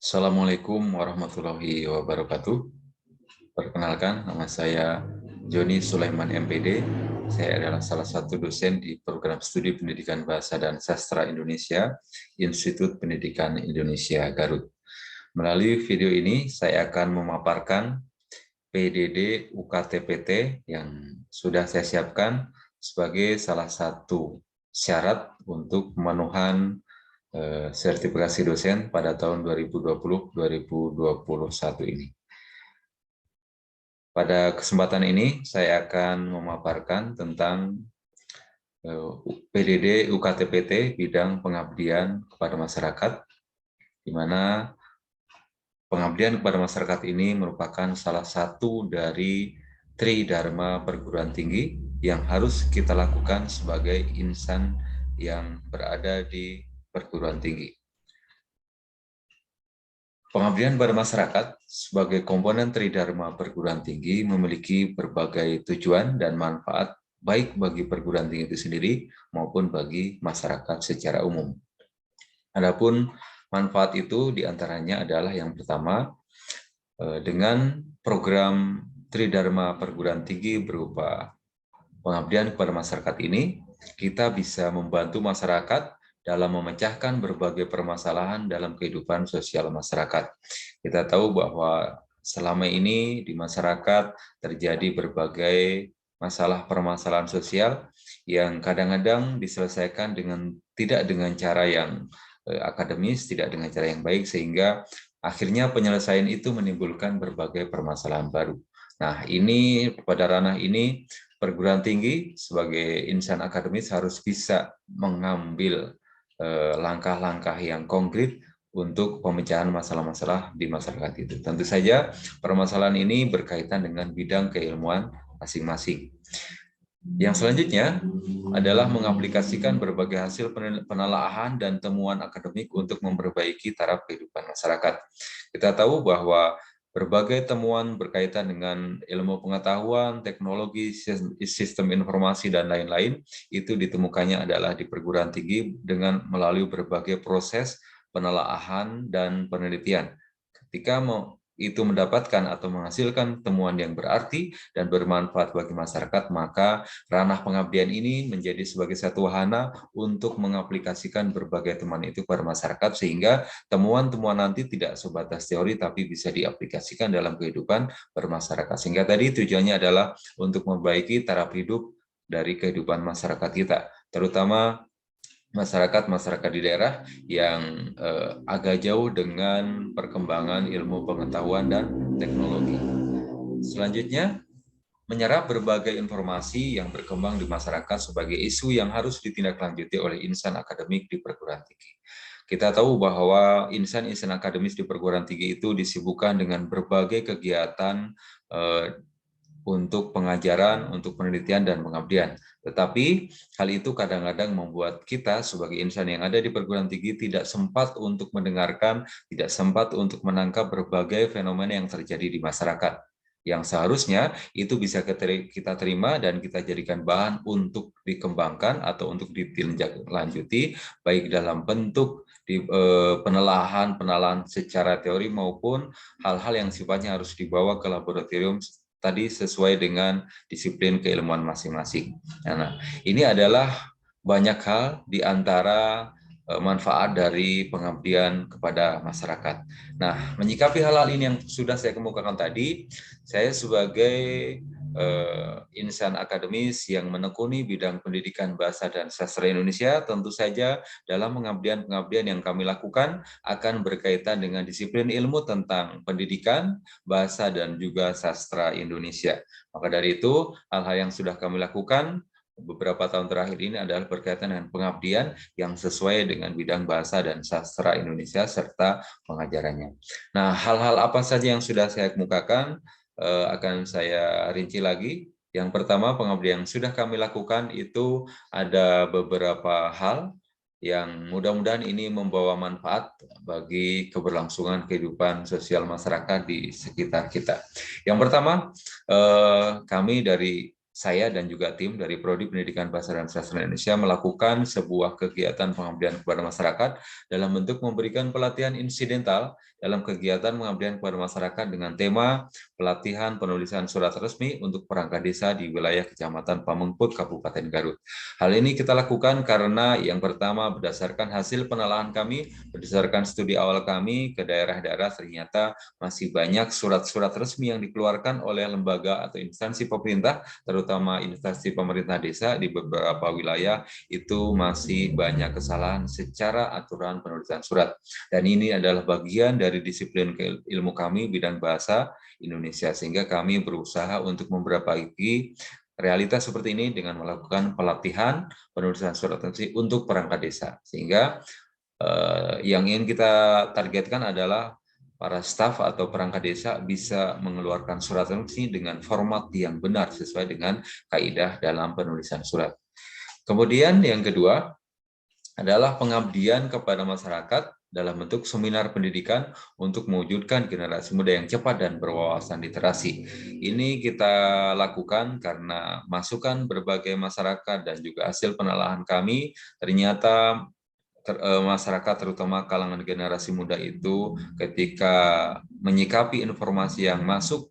Assalamualaikum warahmatullahi wabarakatuh. Perkenalkan, nama saya Joni Sulaiman MPD. Saya adalah salah satu dosen di program studi pendidikan bahasa dan sastra Indonesia, Institut Pendidikan Indonesia Garut. Melalui video ini, saya akan memaparkan PDD UKTPT yang sudah saya siapkan sebagai salah satu syarat untuk pemenuhan sertifikasi dosen pada tahun 2020-2021 ini. Pada kesempatan ini, saya akan memaparkan tentang PDD UKTPT bidang pengabdian kepada masyarakat, di mana pengabdian kepada masyarakat ini merupakan salah satu dari Tridharma perguruan tinggi yang harus kita lakukan sebagai insan yang berada di perguruan tinggi. Pengabdian pada masyarakat sebagai komponen Tridharma perguruan tinggi memiliki berbagai tujuan dan manfaat baik bagi perguruan tinggi itu sendiri maupun bagi masyarakat secara umum. Adapun manfaat itu diantaranya adalah yang pertama, dengan program Tridharma perguruan tinggi berupa pengabdian kepada masyarakat ini, kita bisa membantu masyarakat dalam memecahkan berbagai permasalahan dalam kehidupan sosial masyarakat. Kita tahu bahwa selama ini di masyarakat terjadi berbagai masalah permasalahan sosial yang kadang-kadang diselesaikan tidak dengan cara yang akademis, tidak dengan cara yang baik, sehingga akhirnya penyelesaian itu menimbulkan berbagai permasalahan baru. Nah, ini pada ranah ini perguruan tinggi sebagai insan akademis harus bisa mengambil langkah-langkah yang konkret untuk pemecahan masalah-masalah di masyarakat itu. Tentu saja permasalahan ini berkaitan dengan bidang keilmuan masing-masing. Yang selanjutnya adalah mengaplikasikan berbagai hasil penelaahan dan temuan akademik untuk memperbaiki taraf kehidupan masyarakat. Kita tahu bahwa berbagai temuan berkaitan dengan ilmu pengetahuan, teknologi, sistem informasi, dan lain-lain, itu ditemukannya adalah di perguruan tinggi dengan melalui berbagai proses penelaahan dan penelitian. Ketika itu mendapatkan atau menghasilkan temuan yang berarti dan bermanfaat bagi masyarakat, maka ranah pengabdian ini menjadi sebagai satu wahana untuk mengaplikasikan berbagai temuan itu kepada masyarakat, sehingga temuan-temuan nanti tidak sebatas teori tapi bisa diaplikasikan dalam kehidupan bermasyarakat. Sehingga tadi tujuannya adalah untuk memperbaiki taraf hidup dari kehidupan masyarakat kita, terutama masyarakat di daerah yang agak jauh dengan perkembangan ilmu pengetahuan dan teknologi. Selanjutnya, menyerap berbagai informasi yang berkembang di masyarakat sebagai isu yang harus ditindaklanjuti oleh insan akademik di perguruan tinggi. Kita tahu bahwa insan-insan akademis di perguruan tinggi itu disibukkan dengan berbagai kegiatan untuk pengajaran, untuk penelitian, dan pengabdian. Tetapi hal itu kadang-kadang membuat kita sebagai insan yang ada di perguruan tinggi tidak sempat untuk mendengarkan, tidak sempat untuk menangkap berbagai fenomena yang terjadi di masyarakat, yang seharusnya itu bisa kita terima dan kita jadikan bahan untuk dikembangkan atau untuk ditindaklanjuti, baik dalam bentuk penelaahan secara teori maupun hal-hal yang sifatnya harus dibawa ke laboratorium tadi sesuai dengan disiplin keilmuan masing-masing. Nah, ini adalah banyak hal di antara manfaat dari pengabdian kepada masyarakat. Nah, menyikapi hal-hal ini yang sudah saya kemukakan tadi, saya sebagai insan akademis yang menekuni bidang pendidikan bahasa dan sastra Indonesia, tentu saja dalam pengabdian-pengabdian yang kami lakukan akan berkaitan dengan disiplin ilmu tentang pendidikan, bahasa, dan juga sastra Indonesia. Maka dari itu, hal-hal yang sudah kami lakukan beberapa tahun terakhir ini adalah berkaitan dengan pengabdian yang sesuai dengan bidang bahasa dan sastra Indonesia serta pengajarannya. Nah, hal-hal apa saja yang sudah saya kemukakan akan saya rinci lagi. Yang pertama, pengabdian yang sudah kami lakukan itu ada beberapa hal yang mudah-mudahan ini membawa manfaat bagi keberlangsungan kehidupan sosial masyarakat di sekitar kita. Yang pertama, kami dari saya dan juga tim dari Prodi Pendidikan Bahasa dan Sastra Indonesia melakukan sebuah kegiatan pengabdian kepada masyarakat dalam bentuk memberikan pelatihan insidental dalam kegiatan pengabdian kepada masyarakat dengan tema pelatihan penulisan surat resmi untuk perangkat desa di wilayah Kecamatan Pamengput, Kabupaten Garut. Hal ini kita lakukan karena yang pertama berdasarkan hasil penelaahan kami, berdasarkan studi awal kami ke daerah-daerah ternyata masih banyak surat-surat resmi yang dikeluarkan oleh lembaga atau instansi pemerintah, terutama instansi pemerintah desa di beberapa wilayah itu masih banyak kesalahan secara aturan penulisan surat. Dan ini adalah bagian dari disiplin ilmu kami bidang bahasa Indonesia, sehingga kami berusaha untuk memperbaiki realitas seperti ini dengan melakukan pelatihan penulisan surat resmi untuk perangkat desa, sehingga yang ingin kita targetkan adalah para staf atau perangkat desa bisa mengeluarkan surat resmi dengan format yang benar sesuai dengan kaidah dalam penulisan surat. Kemudian yang kedua adalah pengabdian kepada masyarakat dalam bentuk seminar pendidikan untuk mewujudkan generasi muda yang cepat dan berwawasan literasi. Ini kita lakukan karena masukan berbagai masyarakat dan juga hasil penelaahan kami ternyata masyarakat terutama kalangan generasi muda itu ketika menyikapi informasi yang masuk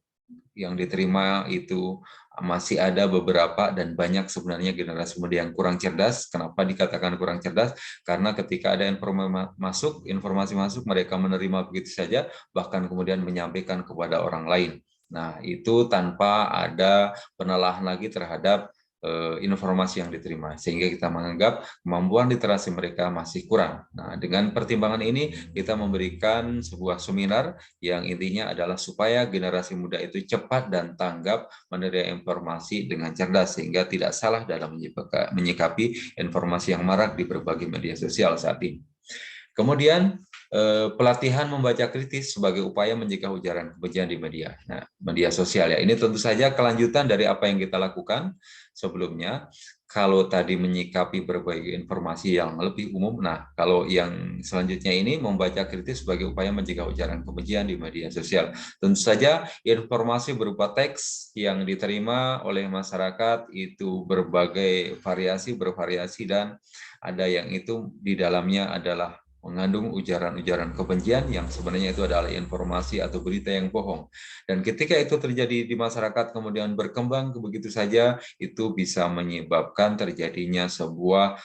yang diterima itu masih ada beberapa dan banyak sebenarnya generasi muda yang kurang cerdas. Kenapa dikatakan kurang cerdas? Karena ketika ada informasi masuk mereka menerima begitu saja, bahkan kemudian menyampaikan kepada orang lain. Nah, itu tanpa ada penelaahan lagi terhadap informasi yang diterima, sehingga kita menganggap kemampuan literasi mereka masih kurang. Nah, dengan pertimbangan ini kita memberikan sebuah seminar yang intinya adalah supaya generasi muda itu cepat dan tanggap menerima informasi dengan cerdas, sehingga tidak salah dalam menyikapi informasi yang marak di berbagai media sosial saat ini. Kemudian pelatihan membaca kritis sebagai upaya mencegah ujaran kebencian di media sosial ya. Ini tentu saja kelanjutan dari apa yang kita lakukan sebelumnya. Kalau tadi menyikapi berbagai informasi yang lebih umum, nah kalau yang selanjutnya ini membaca kritis sebagai upaya mencegah ujaran kebencian di media sosial. Tentu saja informasi berupa teks yang diterima oleh masyarakat itu bervariasi dan ada yang itu di dalamnya adalah mengandung ujaran-ujaran kebencian yang sebenarnya itu adalah informasi atau berita yang bohong. Dan ketika itu terjadi di masyarakat kemudian berkembang begitu saja, itu bisa menyebabkan terjadinya sebuah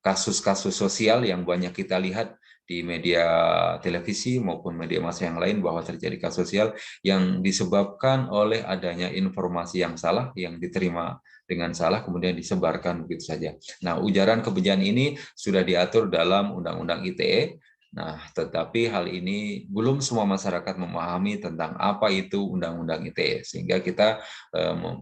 kasus-kasus sosial yang banyak kita lihat di media televisi maupun media massa yang lain, bahwa terjadi kasus sosial yang disebabkan oleh adanya informasi yang salah yang diterima dengan salah kemudian disebarkan begitu saja. Nah, ujaran kebencian ini sudah diatur dalam Undang-Undang ITE. Nah, tetapi hal ini belum semua masyarakat memahami tentang apa itu Undang-Undang ITE, sehingga kita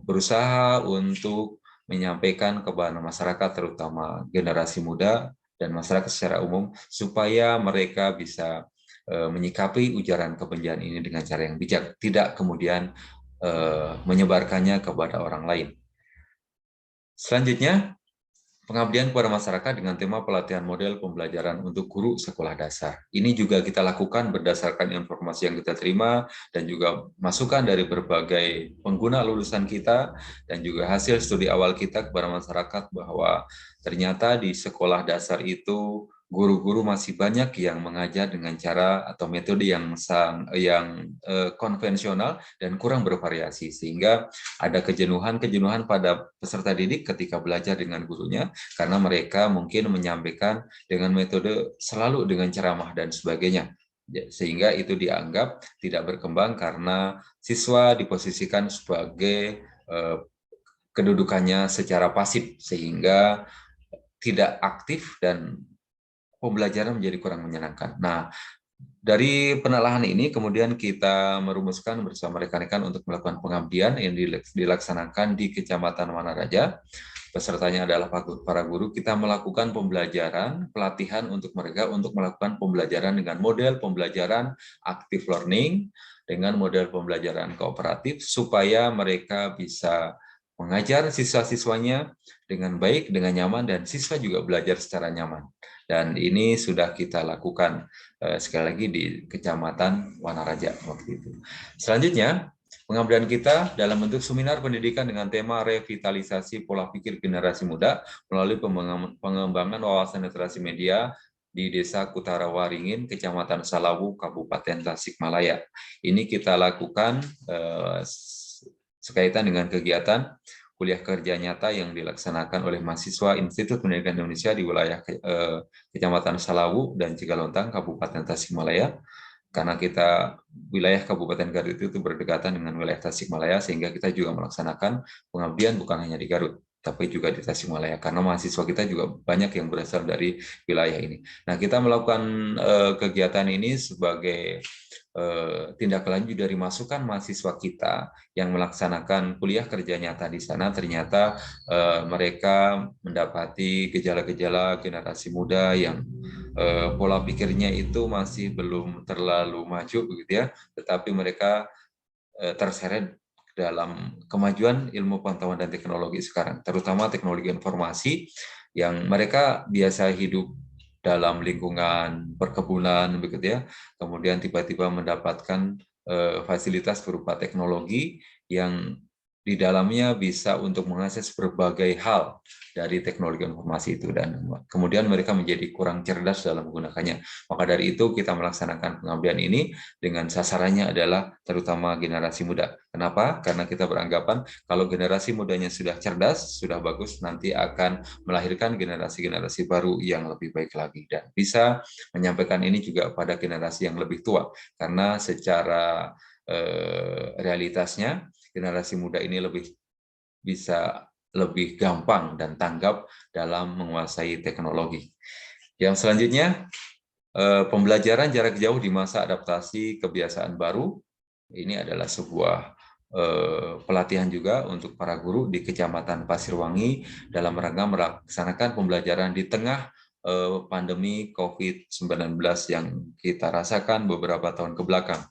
berusaha untuk menyampaikan kepada masyarakat terutama generasi muda dan masyarakat secara umum supaya mereka bisa menyikapi ujaran kebencian ini dengan cara yang bijak, tidak kemudian menyebarkannya kepada orang lain. Selanjutnya, pengabdian kepada masyarakat dengan tema pelatihan model pembelajaran untuk guru sekolah dasar. Ini juga kita lakukan berdasarkan informasi yang kita terima dan juga masukan dari berbagai pengguna lulusan kita dan juga hasil studi awal kita kepada masyarakat bahwa ternyata di sekolah dasar itu guru-guru masih banyak yang mengajar dengan cara atau metode yang konvensional dan kurang bervariasi, sehingga ada kejenuhan pada peserta didik ketika belajar dengan gurunya karena mereka mungkin menyampaikan dengan metode selalu dengan ceramah dan sebagainya, sehingga itu dianggap tidak berkembang karena siswa diposisikan sebagai kedudukannya secara pasif sehingga tidak aktif dan pembelajaran menjadi kurang menyenangkan. Nah, dari penelaahan ini kemudian kita merumuskan bersama rekan-rekan untuk melakukan pengabdian yang dilaksanakan di Kecamatan Wanaraja. Pesertanya adalah para guru. Kita melakukan pembelajaran, pelatihan untuk mereka untuk melakukan pembelajaran dengan model pembelajaran active learning, dengan model pembelajaran kooperatif, supaya mereka bisa mengajar siswa-siswanya dengan baik, dengan nyaman, dan siswa juga belajar secara nyaman. Dan ini sudah kita lakukan sekali lagi di Kecamatan Wanaraja waktu itu. Selanjutnya, Pengabdian kita dalam bentuk seminar pendidikan dengan tema revitalisasi pola pikir generasi muda melalui pengembangan wawasan literasi media di Desa Kutara Waringin, Kecamatan Salawu, Kabupaten Tasikmalaya. Ini kita lakukan sekaitan dengan kegiatan kuliah kerja nyata yang dilaksanakan oleh mahasiswa Institut Pendidikan Indonesia di wilayah Kecamatan Salawu dan Cigalontang, Kabupaten Tasikmalaya. Karena kita wilayah Kabupaten Garut itu berdekatan dengan wilayah Tasikmalaya, sehingga kita juga melaksanakan pengabdian bukan hanya di Garut, tapi juga di Tasikmalaya, karena mahasiswa kita juga banyak yang berasal dari wilayah ini. Nah, kita melakukan kegiatan ini sebagai tindak lanjut dari masukan mahasiswa kita yang melaksanakan kuliah kerja nyata di sana. Ternyata mereka mendapati gejala-gejala generasi muda yang pola pikirnya itu masih belum terlalu maju begitu ya, tetapi mereka terseret dalam kemajuan ilmu pengetahuan dan teknologi sekarang, terutama teknologi informasi yang mereka biasa hidup dalam lingkungan perkebunan begitu ya, kemudian tiba-tiba mendapatkan fasilitas berupa teknologi yang di dalamnya bisa untuk mengakses berbagai hal dari teknologi informasi itu, dan kemudian mereka menjadi kurang cerdas dalam menggunakannya. Maka dari itu kita melaksanakan pengabdian ini dengan sasarannya adalah terutama generasi muda. Kenapa? Karena kita beranggapan kalau generasi mudanya sudah cerdas, sudah bagus, nanti akan melahirkan generasi-generasi baru yang lebih baik lagi, dan bisa menyampaikan ini juga pada generasi yang lebih tua, karena secara realitasnya generasi muda ini bisa lebih gampang dan tanggap dalam menguasai teknologi. Yang selanjutnya, pembelajaran jarak jauh di masa adaptasi kebiasaan baru. Ini adalah sebuah pelatihan juga untuk para guru di Kecamatan Pasirwangi dalam rangka melaksanakan pembelajaran di tengah pandemi COVID-19 yang kita rasakan beberapa tahun ke belakang.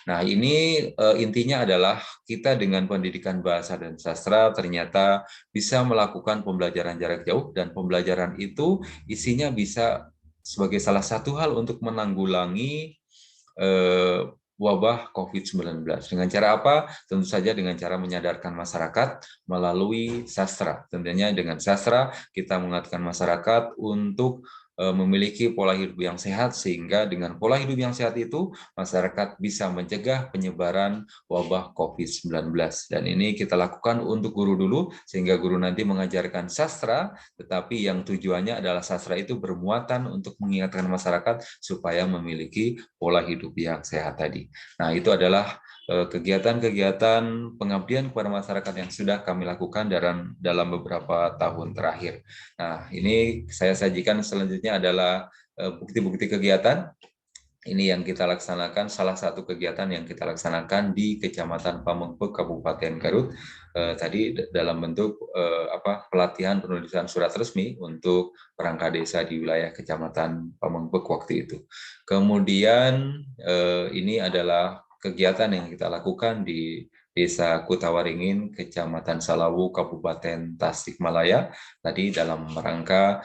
Nah, ini intinya adalah kita dengan pendidikan bahasa dan sastra ternyata bisa melakukan pembelajaran jarak jauh, dan pembelajaran itu isinya bisa sebagai salah satu hal untuk menanggulangi wabah COVID-19. Dengan cara apa? Tentu saja dengan cara menyadarkan masyarakat melalui sastra. Tentunya dengan sastra kita mengingatkan masyarakat untuk memiliki pola hidup yang sehat, sehingga dengan pola hidup yang sehat itu masyarakat bisa mencegah penyebaran wabah COVID-19. Dan ini kita lakukan untuk guru dulu, sehingga guru nanti mengajarkan sastra, tetapi yang tujuannya adalah sastra itu bermuatan untuk mengingatkan masyarakat supaya memiliki pola hidup yang sehat tadi. Nah, itu adalah kegiatan-kegiatan pengabdian kepada masyarakat yang sudah kami lakukan dalam beberapa tahun terakhir. Nah, ini saya sajikan selanjutnya adalah bukti-bukti kegiatan. Ini yang kita laksanakan, salah satu kegiatan yang kita laksanakan di Kecamatan Pamengpeuk, Kabupaten Garut, tadi dalam bentuk pelatihan penulisan surat resmi untuk perangkat desa di wilayah Kecamatan Pamengpeuk waktu itu. Kemudian ini adalah kegiatan yang kita lakukan di Desa Kutawaringin, Kecamatan Salawu, Kabupaten Tasikmalaya, tadi dalam rangka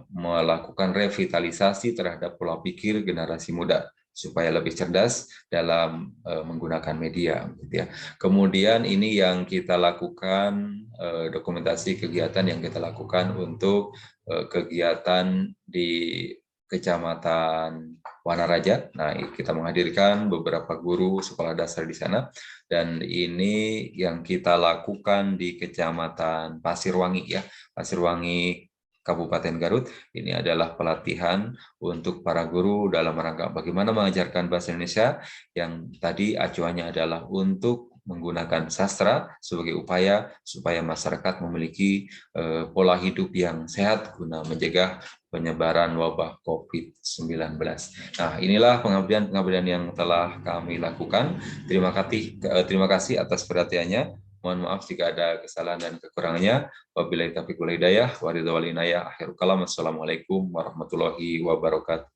melakukan revitalisasi terhadap pola pikir generasi muda supaya lebih cerdas dalam menggunakan media, gitu ya. Kemudian ini yang kita lakukan, dokumentasi kegiatan yang kita lakukan untuk kegiatan di Kecamatan Wanaraja. Nah, kita menghadirkan beberapa guru sekolah dasar di sana, dan ini yang kita lakukan di Kecamatan Pasirwangi ya, Pasirwangi Kabupaten Garut. Ini adalah pelatihan untuk para guru dalam rangka bagaimana mengajarkan bahasa Indonesia, yang tadi acuannya adalah untuk menggunakan sastra sebagai upaya supaya masyarakat memiliki pola hidup yang sehat guna mencegah penyebaran wabah COVID-19. Nah, inilah pengabdian-pengabdian yang telah kami lakukan. Terima kasih atas perhatiannya. Mohon maaf jika ada kesalahan dan kekurangannya. Wabillahi taufiq wal hidayah. Waridha wal inayah. Akhirul kalam. Assalamualaikum warahmatullahi wabarakatuh.